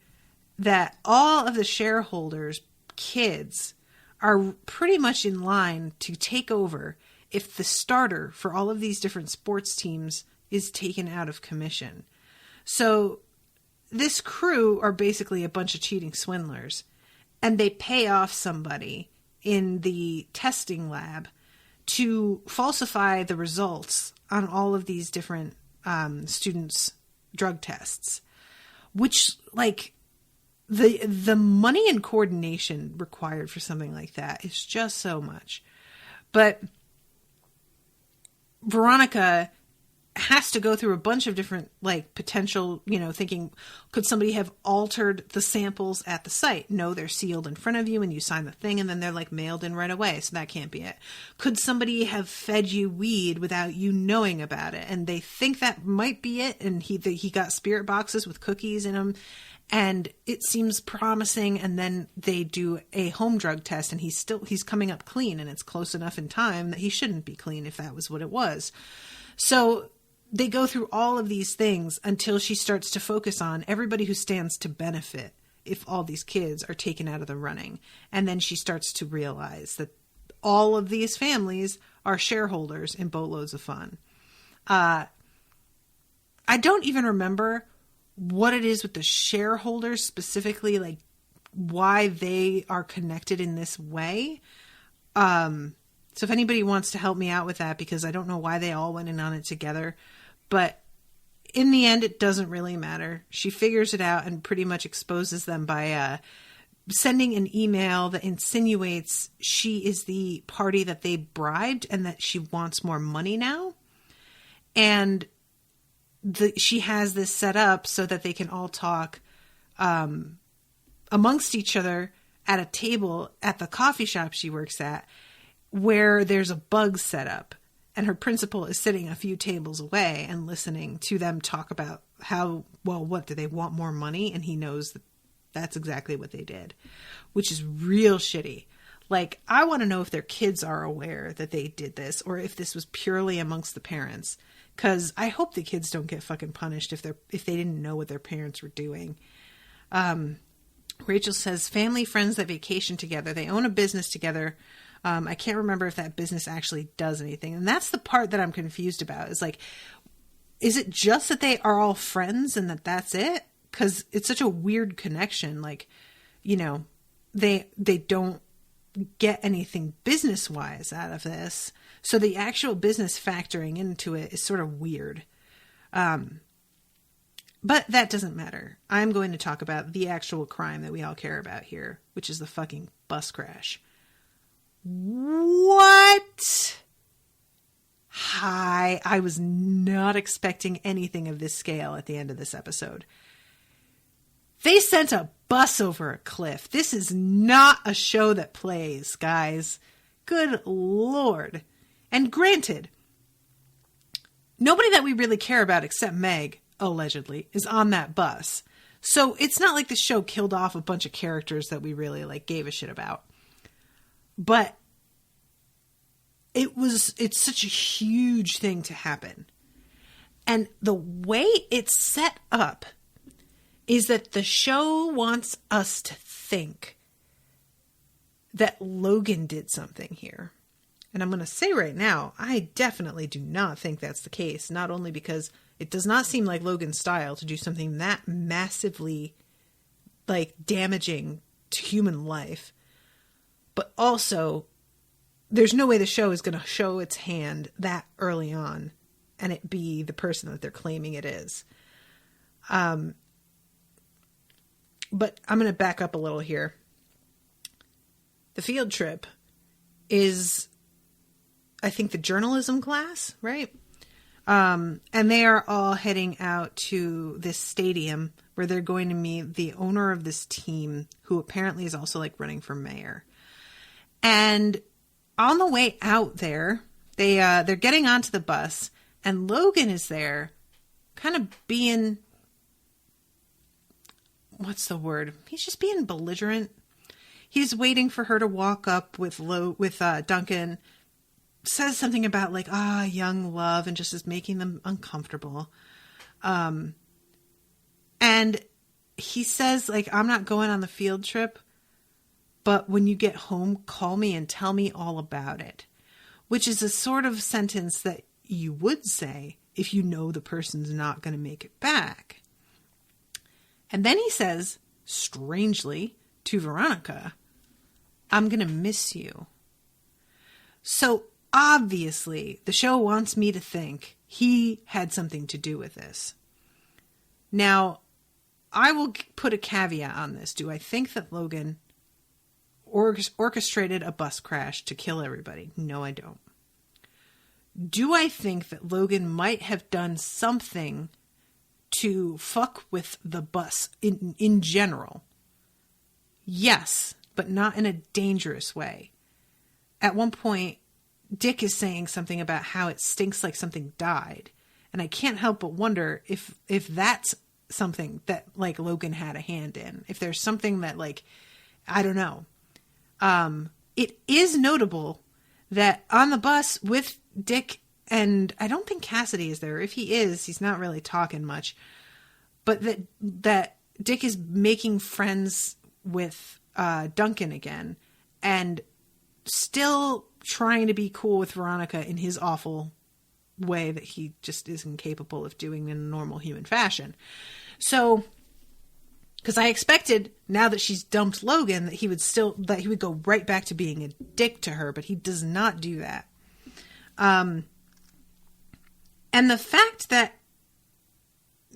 that all of the shareholders' kids are pretty much in line to take over if the starter for all of these different sports teams is taken out of commission. So this crew are basically a bunch of cheating swindlers, and they pay off somebody in the testing lab to falsify the results on all of these different students' drug tests, which, like, the money and coordination required for something like that is just so much. But Veronica has to go through a bunch of different, like, potential, thinking, could somebody have altered the samples at the site? No, they're sealed in front of you and you sign the thing and then they're, like, mailed in right away. So that can't be it. Could somebody have fed you weed without you knowing about it? And they think that might be it. And he got spirit boxes with cookies in them, and it seems promising. And then they do a home drug test, and he's coming up clean, and it's close enough in time that he shouldn't be clean if that was what it was. So they go through all of these things until she starts to focus on everybody who stands to benefit if all these kids are taken out of the running. And then she starts to realize that all of these families are shareholders in Boatloads of Fun. I don't even remember what it is with the shareholders specifically, like why they are connected in this way. So if anybody wants to help me out with that, because I don't know why they all went in on it together. But in the end, it doesn't really matter. She figures it out and pretty much exposes them by sending an email that insinuates she is the party that they bribed and that she wants more money now. And she has this set up so that they can all talk amongst each other at a table at the coffee shop she works at, where there's a bug set up. And her principal is sitting a few tables away and listening to them talk about what do they want, more money? And he knows that that's exactly what they did, which is real shitty. Like, I want to know if their kids are aware that they did this, or if this was purely amongst the parents. Because I hope the kids don't get fucking punished if they didn't know what their parents were doing. Rachel says, family, friends that vacation together. They own a business together. I can't remember if that business actually does anything. And that's the part that I'm confused about. Is like, is it just that they are all friends and that's it? Because it's such a weird connection. Like, they don't get anything business-wise out of this. So the actual business factoring into it is sort of weird. But that doesn't matter. I'm going to talk about the actual crime that we all care about here, which is the fucking bus crash. What? Hi, I was not expecting anything of this scale at the end of this episode. They sent a bus over a cliff. This is not a show that plays, guys. Good Lord. And granted, nobody that we really care about except Meg, allegedly, is on that bus. So it's not like the show killed off a bunch of characters that we really gave a shit about. But it's such a huge thing to happen. And the way it's set up is that the show wants us to think that Logan did something here. And I'm going to say right now, I definitely do not think that's the case. Not only because it does not seem like Logan's style to do something that massively, damaging to human life. But also, there's no way the show is going to show its hand that early on and it be the person that they're claiming it is. But I'm going to back up a little here. The field trip is, I think, the journalism class, right? And they are all heading out to this stadium where they're going to meet the owner of this team, who apparently is also like running for mayor. And on the way out there, they're getting onto the bus, and Logan is there kind of being, what's the word? He's just being belligerent. He's waiting for her to walk up with Duncan, says something about like, young love, and just is making them uncomfortable. And he says like, I'm not going on the field trip, but when you get home, call me and tell me all about it, which is a sort of sentence that you would say if you know the person's not going to make it back. And then he says, strangely, to Veronica, I'm going to miss you. So obviously, the show wants me to think he had something to do with this. Now, I will put a caveat on this. Do I think that Logan orchestrated a bus crash to kill everybody? No, I don't. Do I think that Logan might have done something to fuck with the bus in general? Yes, but not in a dangerous way. At one point, Dick is saying something about how it stinks like something died. And I can't help but wonder if that's something that like Logan had a hand in. If there's something that like, I don't know. It is notable that on the bus with Dick, and I don't think Cassidy is there. If he is, he's not really talking much. But that Dick is making friends with Duncan again, and still trying to be cool with Veronica in his awful way that he just is incapable of doing in a normal human fashion. So, because I expected, now that she's dumped Logan, that he would go right back to being a dick to her, but he does not do that. And the fact that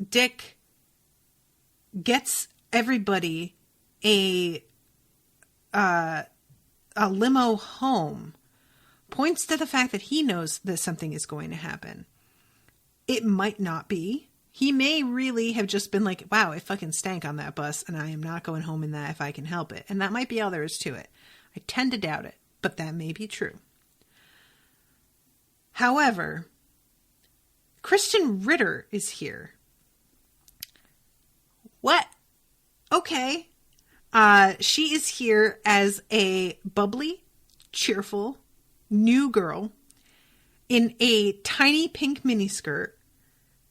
Dick gets everybody a limo home points to the fact that he knows that something is going to happen. It might not be. He may really have just been like, wow, it fucking stank on that bus, and I am not going home in that if I can help it. And that might be all there is to it. I tend to doubt it, but that may be true. However, Kristen Ritter is here. What? Okay. She is here as a bubbly, cheerful, new girl in a tiny pink miniskirt.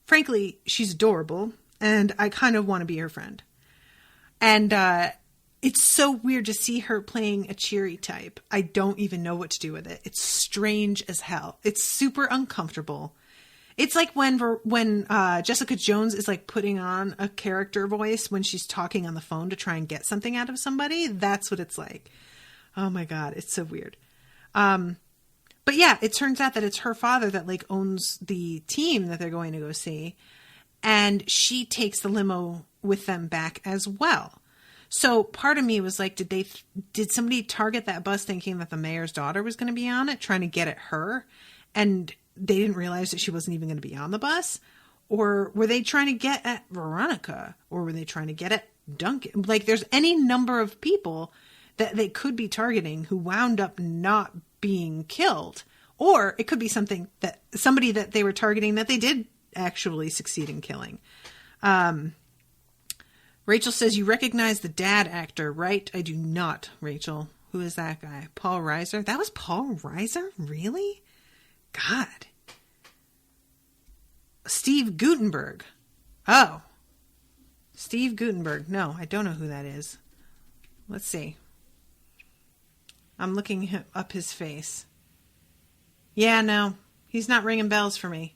Frankly, she's adorable, and I kind of want to be her friend. And it's so weird to see her playing a cheery type. I don't even know what to do with it. It's strange as hell. It's super uncomfortable. It's like when Jessica Jones is like putting on a character voice when she's talking on the phone to try and get something out of somebody. That's what it's like. Oh my God, it's so weird. But yeah, it turns out that it's her father that like owns the team that they're going to go see. And she takes the limo with them back as well. So part of me was like, did somebody target that bus thinking that the mayor's daughter was going to be on it, trying to get at her? And they didn't realize that she wasn't even going to be on the bus? Or were they trying to get at Veronica? Or were they trying to get at Duncan? Like, there's any number of people that they could be targeting who wound up not being killed. Or it could be somebody that they were targeting that they did actually succeed in killing. Rachel says, you recognize the dad actor, right? I do not, Rachel. Who is that guy? Paul Reiser? That was Paul Reiser? Really? God. Steve Guttenberg. Oh. Steve Guttenberg. No, I don't know who that is. Let's see. I'm looking up his face. Yeah, no. He's not ringing bells for me.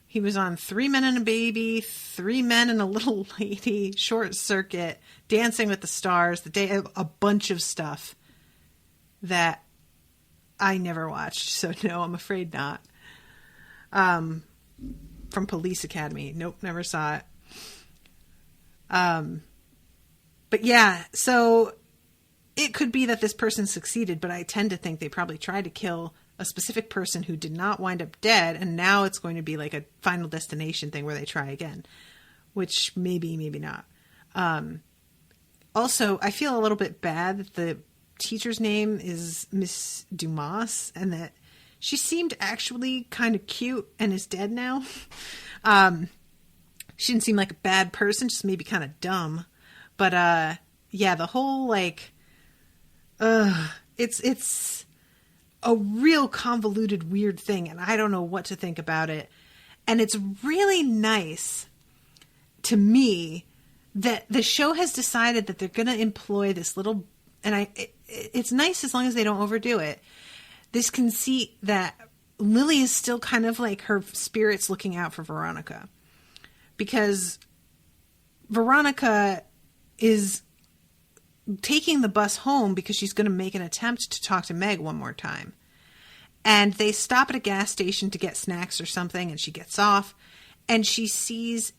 He was on 3 Men and a Baby, 3 Men and a Little Lady, Short Circuit, Dancing with the Stars, a bunch of stuff that I never watched. So no, I'm afraid not. From Police Academy. Nope, never saw it. But yeah, so it could be that this person succeeded, but I tend to think they probably tried to kill a specific person who did not wind up dead, and now it's going to be like a Final Destination thing where they try again, which maybe not. Also, I feel a little bit bad that the teacher's name is Miss Dumas, and that she seemed actually kind of cute and is dead now. She didn't seem like a bad person, just maybe kind of dumb. But yeah, the whole like, it's a real convoluted, weird thing, and I don't know what to think about it. And it's really nice to me that the show has decided that they're going to employ this little, and it's nice as long as they don't overdo it, this conceit that Lily is still kind of like her spirit's looking out for Veronica. Because Veronica is taking the bus home because she's going to make an attempt to talk to Meg one more time. And they stop at a gas station to get snacks or something, and she gets off, and she sees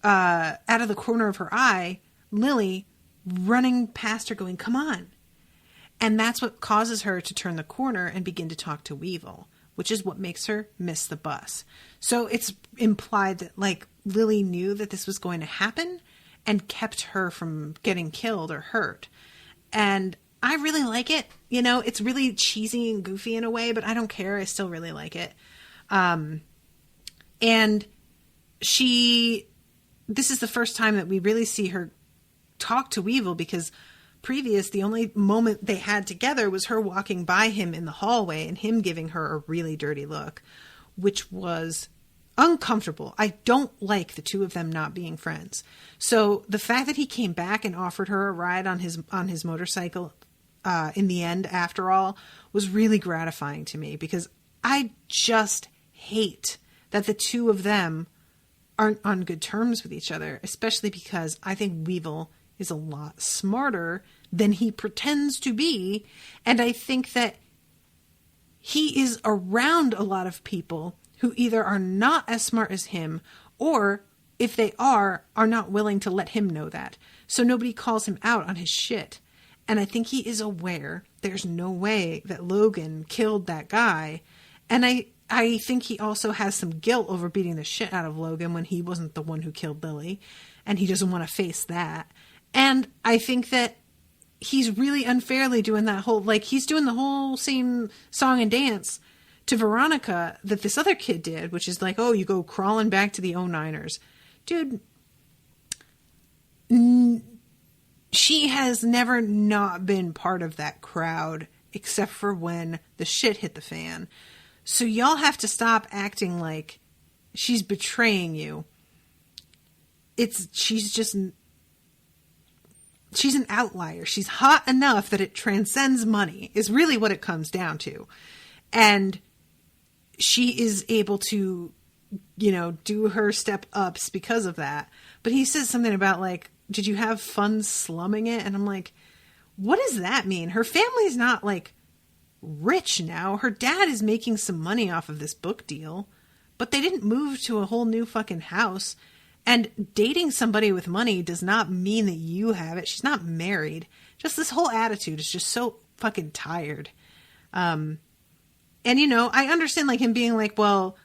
out of the corner of her eye, Lily running past her going, "Come on." And that's what causes her to turn the corner and begin to talk to Weevil, which is what makes her miss the bus. So it's implied that, like, Lily knew that this was going to happen and kept her from getting killed or hurt. And I really like it. You know, it's really cheesy and goofy in a way, but I don't care. I still really like it. And this is the first time that we really see her talk to Weevil, because the only moment they had together was her walking by him in the hallway and him giving her a really dirty look, which was uncomfortable. I don't like the two of them not being friends. So the fact that he came back and offered her a ride on his motorcycle in the end, after all, was really gratifying to me, because I just hate that the two of them aren't on good terms with each other, especially because I think Weevil is a lot smarter than he pretends to be. And I think that he is around a lot of people who either are not as smart as him, or if they are not willing to let him know that. So nobody calls him out on his shit. And I think he is aware there's no way that Logan killed that guy. And I think he also has some guilt over beating the shit out of Logan when he wasn't the one who killed Lily. And he doesn't want to face that. And I think that he's really unfairly doing that whole, like, he's doing the whole same song and dance to Veronica that this other kid did, which is like, oh, you go crawling back to the 09ers. Dude, she has never not been part of that crowd, except for when the shit hit the fan. So y'all have to stop acting like she's betraying you. She's an outlier. She's hot enough that it transcends money, is really what it comes down to. And she is able to, do her step ups because of that. But he says something about, like, did you have fun slumming it? And I'm like, what does that mean? Her family's not, like, rich now. Her dad is making some money off of this book deal, but they didn't move to a whole new fucking house. And dating somebody with money does not mean that you have it. She's not married. Just this whole attitude is just so fucking tired. And, I understand, like, him being like, well,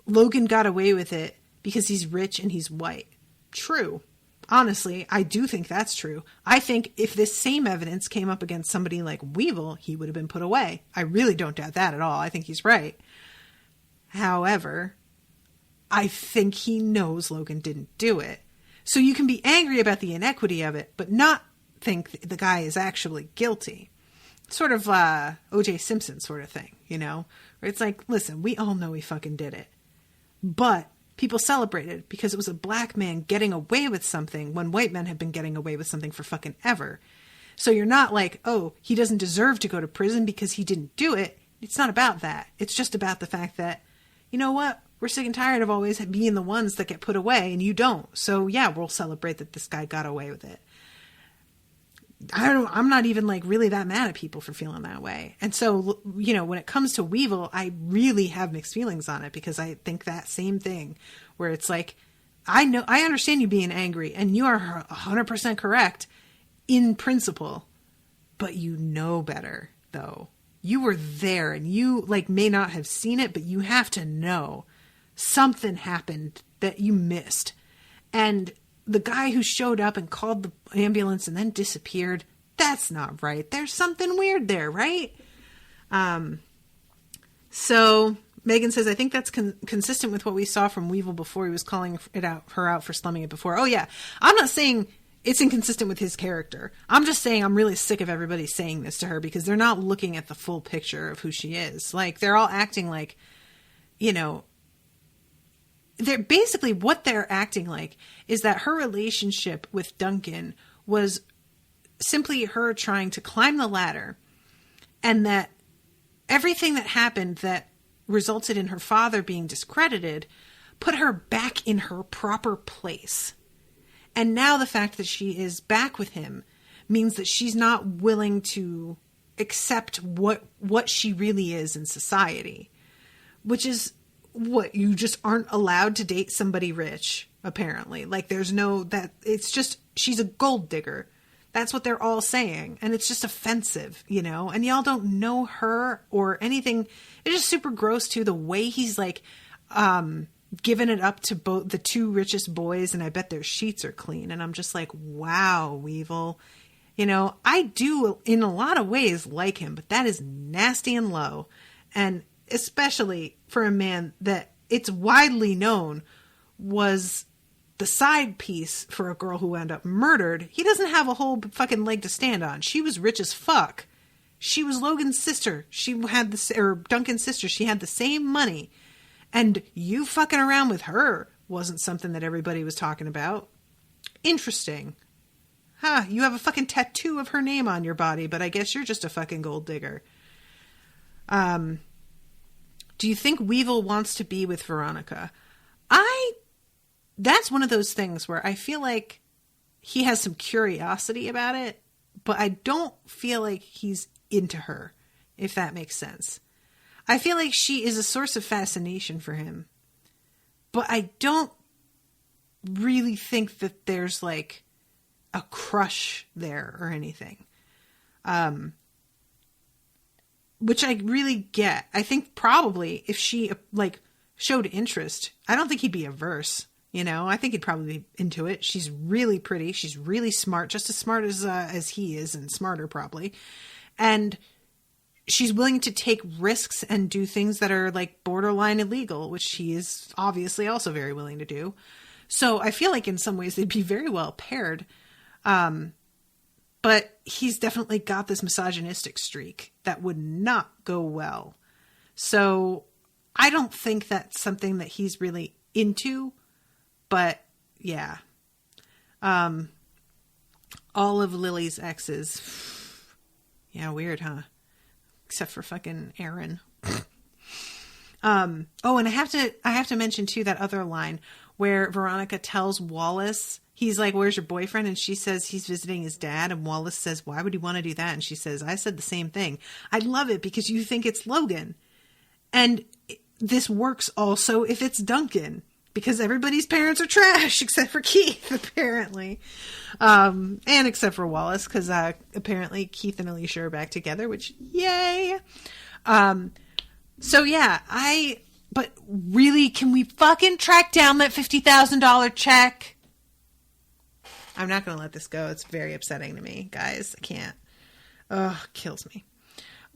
Logan got away with it because he's rich and he's white. True. Honestly, I do think that's true. I think if this same evidence came up against somebody like Weevil, he would have been put away. I really don't doubt that at all. I think he's right. However, I think he knows Logan didn't do it. So you can be angry about the inequity of it, but not think the guy is actually guilty. Sort of O.J. Simpson sort of thing, where it's like, listen, we all know he fucking did it. But people celebrated because it was a black man getting away with something when white men have been getting away with something for fucking ever. So you're not like, oh, he doesn't deserve to go to prison because he didn't do it. It's not about that. It's just about the fact that, you know what? We're sick and tired of always being the ones that get put away and you don't. So yeah, we'll celebrate that this guy got away with it. I'm not even like really that mad at people for feeling that way. And so, when it comes to Weevil, I really have mixed feelings on it, because I think that same thing where it's like, I understand you being angry and you are 100% correct in principle, but you know better. though. You were there, and you, like, may not have seen it, but you have to know something happened that you missed. And the guy who showed up and called the ambulance and then disappeared, that's not right. There's something weird there, right? So Megan says, I think that's consistent with what we saw from Weevil before. He was calling her out for slumming it before. Oh, yeah. I'm not saying it's inconsistent with his character. I'm just saying I'm really sick of everybody saying this to her because they're not looking at the full picture of who she is. Like, they're all acting like, you know, they're basically what they're acting like is that her relationship with Duncan was simply her trying to climb the ladder, and that everything that happened that resulted in her father being discredited put her back in her proper place. And now the fact that she is back with him means that she's not willing to accept what she really is in society, which is what, you just aren't allowed to date somebody rich, apparently. Like, there's no, that it's just, she's a gold digger. That's what they're all saying. And it's just offensive, you know, and y'all don't know her or anything. It's just super gross too. The way he's like, giving it up to both the two richest boys, and I bet their sheets are clean. And I'm just like, wow, Weevil. You know, I do in a lot of ways like him, but that is nasty and low. And especially for a man that it's widely known was the side piece for a girl who wound up murdered. He doesn't have a whole fucking leg to stand on. She was rich as fuck. She was Logan's sister. She had or Duncan's sister. She had the same money. And you fucking around with her wasn't something that everybody was talking about. Interesting. Huh, you have a fucking tattoo of her name on your body, but I guess you're just a fucking gold digger. Do you think Weevil wants to be with Veronica? That's one of those things where I feel like he has some curiosity about it, but I don't feel like he's into her, if that makes sense. I feel like she is a source of fascination for him, but I don't really think that there's like a crush there or anything. Which I really get. I think probably if she like showed interest, I don't think he'd be averse. You know, I think he'd probably be into it. She's really pretty. She's really smart, just as smart as he is, and smarter probably. And she's willing to take risks and do things that are like borderline illegal, which he is obviously also very willing to do. So I feel like in some ways they'd be very well paired. But he's definitely got this misogynistic streak that would not go well. So I don't think that's something that he's really into. But yeah. All of Lily's exes. Yeah, weird, huh? Except for fucking Aaron. Oh, and I have to mention too that other line where Veronica tells Wallace, he's like, where's your boyfriend? And she says he's visiting his dad. And Wallace says, why would he want to do that? And she says, I said the same thing. I love it because you think it's Logan. And this works also if it's Duncan, because everybody's parents are trash except for Keith, apparently. And except for Wallace, because apparently Keith and Alicia are back together, which, yay. So yeah, but really, can we fucking track down that $50,000 check? I'm not going to let this go. It's very upsetting to me, guys. I can't. Oh, kills me.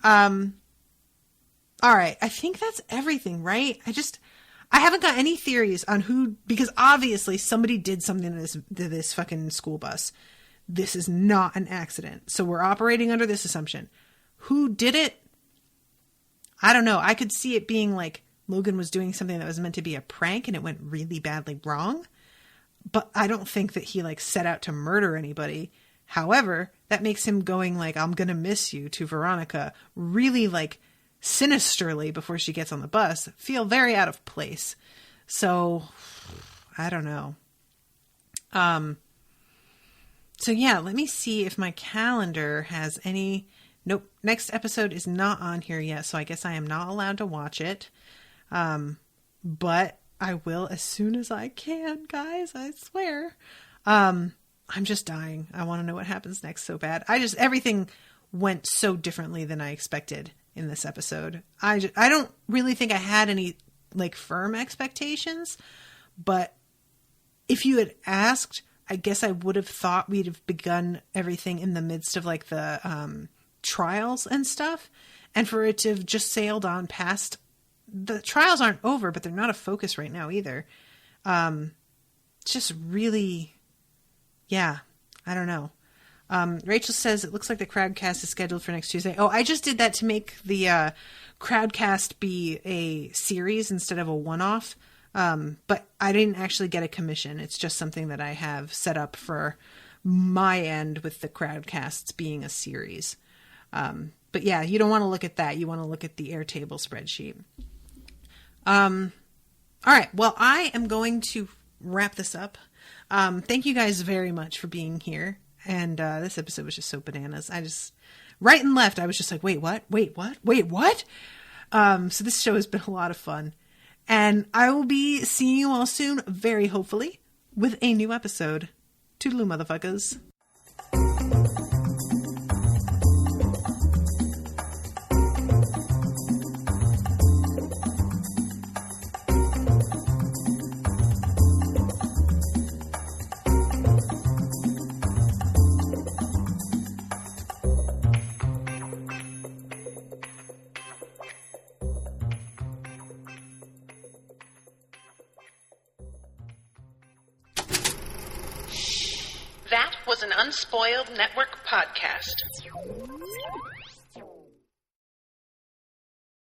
All right. I think that's everything, right? I haven't got any theories on who, because obviously somebody did something to this fucking school bus. This is not an accident. So we're operating under this assumption. Who did it? I don't know. I could see it being like Logan was doing something that was meant to be a prank and it went really badly wrong. But I don't think that he like set out to murder anybody. However, that makes him going like, I'm going to miss you to Veronica really like sinisterly before she gets on the bus feel very out of place. So I don't know. So yeah, let me see if my calendar has any. Nope. Next episode is not on here yet. So I guess I am not allowed to watch it. But I will as soon as I can, guys. I swear. I'm just dying. I want to know what happens next so bad. Everything went so differently than I expected in this episode. I don't really think I had any like firm expectations, but if you had asked, I guess I would have thought we'd have begun everything in the midst of like the trials and stuff, and for it to have just sailed on past. The trials aren't over, but they're not a focus right now either. Just really, yeah, I don't know. Rachel says it looks like the Crowdcast is scheduled for next Tuesday. Oh, I just did that to make the Crowdcast be a series instead of a one-off. But I didn't actually get a commission. It's just something that I have set up for my end with the Crowdcasts being a series. But yeah, you don't want to look at that. You want to look at the Airtable spreadsheet. All right. Well, I am going to wrap this up. Thank you guys very much for being here. And this episode was just so bananas. Right and left, I was just like, wait, what? Wait, what? Wait, what? So this show has been a lot of fun. And I will be seeing you all soon, very hopefully, with a new episode. Toodaloo, motherfuckers. That was an Unspoiled Network podcast.